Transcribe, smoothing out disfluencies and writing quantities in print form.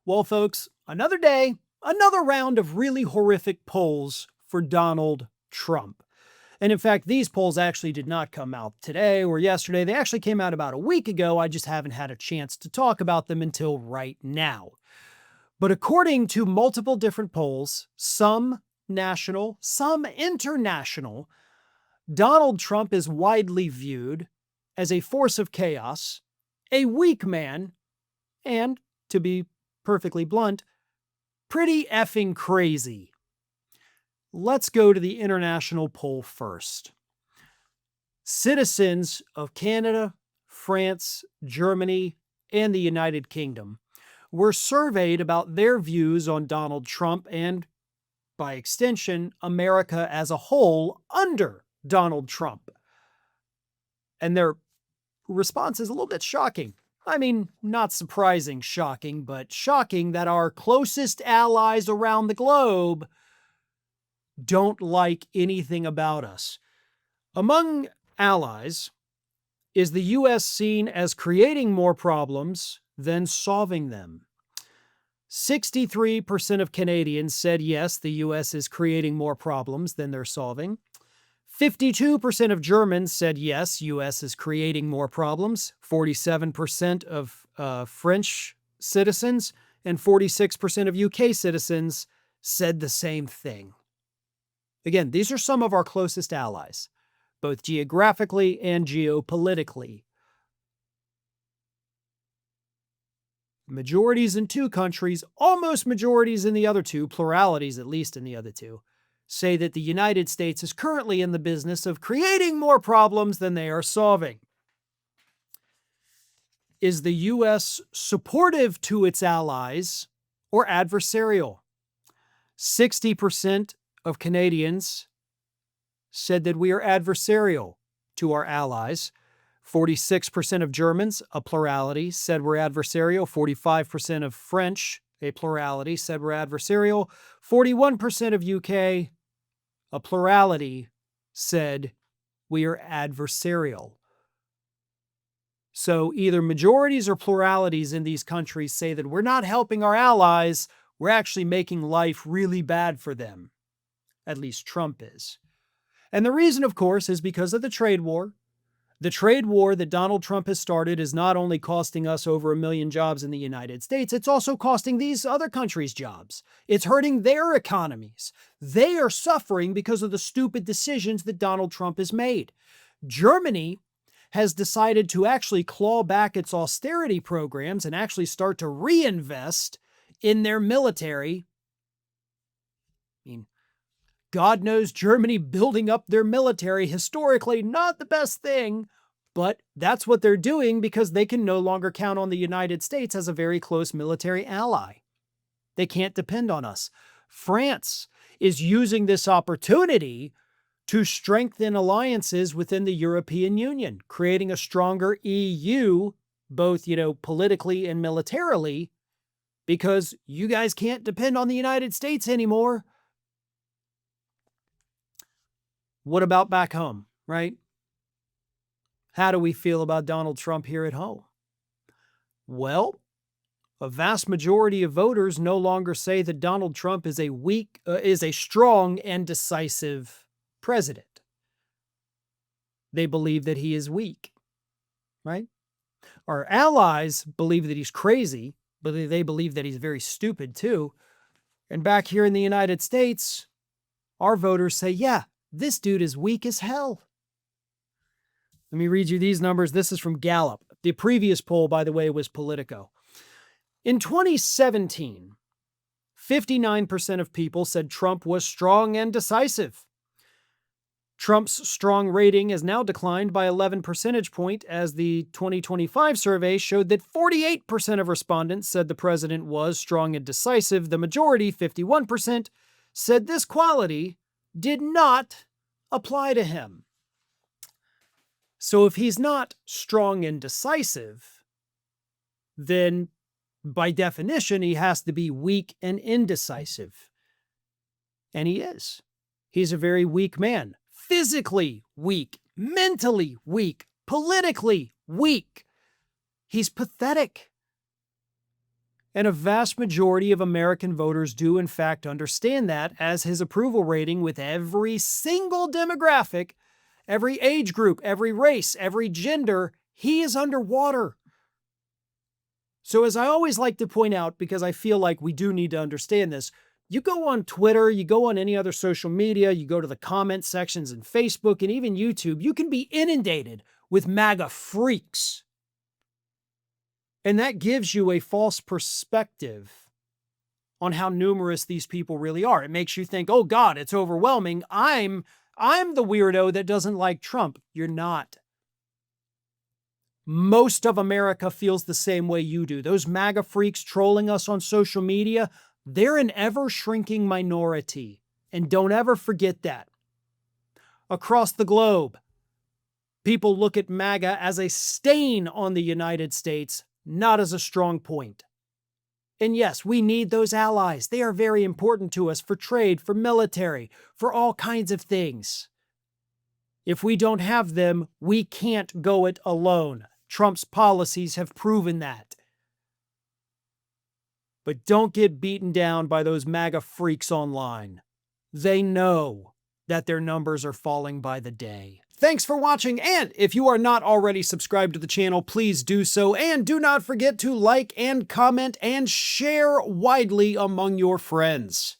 Well, folks, another day, another round of really horrific polls for Donald Trump. And in fact, these polls actually did not come out today or yesterday. They actually came out about a week ago. I just haven't had a chance to talk about them until right now. But according to multiple different polls, some national, some international, Donald Trump is widely viewed as a force of chaos, a weak man, and, to be perfectly blunt, pretty effing crazy. Let's go to the international poll first. Citizens of Canada, France, Germany, and the United Kingdom were surveyed about their views on Donald Trump and, by extension, America as a whole under Donald Trump. And their response is a little bit shocking. I mean, not surprising shocking, but shocking that our closest allies around the globe don't like anything about us. Among allies, is the U.S. seen as creating more problems than solving them? 63% of Canadians said yes, the U.S. is creating more problems than they're solving. 52% of Germans said yes, U.S. is creating more problems. 47% of French citizens and 46% of UK citizens said the same thing. Again, these are some of our closest allies, both geographically and geopolitically. Majorities in two countries, almost majorities in the other two, pluralities at least in the other two, say that the United States is currently in the business of creating more problems than they are solving. Is the U.S. supportive to its allies or adversarial? 60% of Canadians said that we are adversarial to our allies. 46% of Germans, a plurality, said we're adversarial. 45% of French, a plurality, said we're adversarial. 41% of UK, a plurality, said we are adversarial. So either majorities or pluralities in these countries say that we're not helping our allies, we're actually making life really bad for them. At least Trump is. And the reason, of course, is because of the trade war. The trade war that Donald Trump has started is not only costing us over 1 million jobs in the United States, it's also costing these other countries jobs. It's hurting their economies. They are suffering because of the stupid decisions that Donald Trump has made. Germany has decided to actually claw back its austerity programs and actually start to reinvest in their military. I mean, God knows Germany building up their military, historically not the best thing, but that's what they're doing because they can no longer count on the United States as a very close military ally. They can't depend on us. France is using this opportunity to strengthen alliances within the European Union, creating a stronger EU, both, politically and militarily, because you guys can't depend on the United States anymore. What about back home, right? How do we feel about Donald Trump here at home? Well, a vast majority of voters no longer say that Donald Trump is a strong and decisive president. They believe that he is weak, right? Our allies believe that he's crazy, but they believe that he's very stupid too. And back here in the United States, our voters say, yeah, this dude is weak as hell. Let me read you these numbers. This is from Gallup. The previous poll, by the way, was Politico. In 2017, 59% of people said Trump was strong and decisive. Trump's strong rating has now declined by 11 percentage points as the 2025 survey showed that 48% of respondents said the president was strong and decisive. The majority, 51%, said this quality did not apply to him. So if he's not strong and decisive, then by definition, he has to be weak and indecisive. And he is. He's a very weak man. Physically weak, mentally weak, politically weak. He's pathetic. And a vast majority of American voters do, in fact, understand that, as his approval rating with every single demographic, every age group, every race, every gender, he is underwater. So, as I always like to point out, because I feel like we do need to understand this, you go on Twitter, you go on any other social media, you go to the comment sections in Facebook and even YouTube, you can be inundated with MAGA freaks. And that gives you a false perspective on how numerous these people really are. It makes you think, oh God, it's overwhelming. I'm the weirdo that doesn't like Trump. You're not. Most of America feels the same way you do. Those MAGA freaks trolling us on social media, they're an ever-shrinking minority. And don't ever forget that. Across the globe, people look at MAGA as a stain on the United States, not as a strong point. And yes, we need those allies. They are very important to us for trade, for military, for all kinds of things. If we don't have them, we can't go it alone. Trump's policies have proven that. But don't get beaten down by those MAGA freaks online. They know that their numbers are falling by the day. Thanks for watching, and if you are not already subscribed to the channel, please do so, and do not forget to like and comment and share widely among your friends.